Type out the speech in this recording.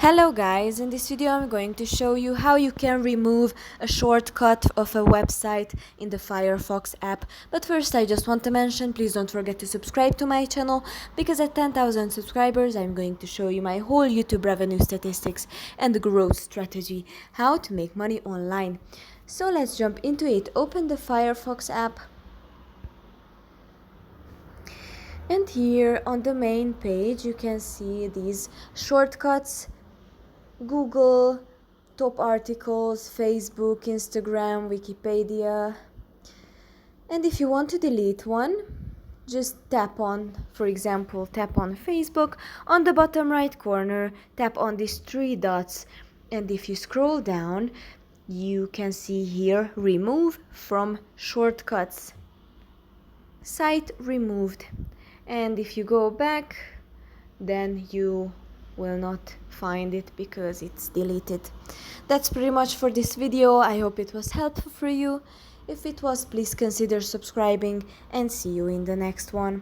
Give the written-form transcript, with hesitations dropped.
Hello guys, in this video I'm going to show you how you can remove a shortcut of a website in the Firefox app. But first I just want to mention, please don't forget to subscribe to my channel, because at 10,000 subscribers I'm going to show you my whole YouTube revenue statistics and the growth strategy, how to make money online. So let's jump into it. Open the Firefox app. And here on the main page you can see these shortcuts: Google, top articles, Facebook, Instagram, Wikipedia. And if you want to delete one, just tap on, for example, tap on Facebook. On the bottom right corner, tap on these three dots. And if you scroll down, you can see here, remove from shortcuts. Site removed. And if you go back, then you will not find it because it's deleted. That's pretty much for this video. I hope it was helpful for you. If it was, please consider subscribing, and see you in the next one.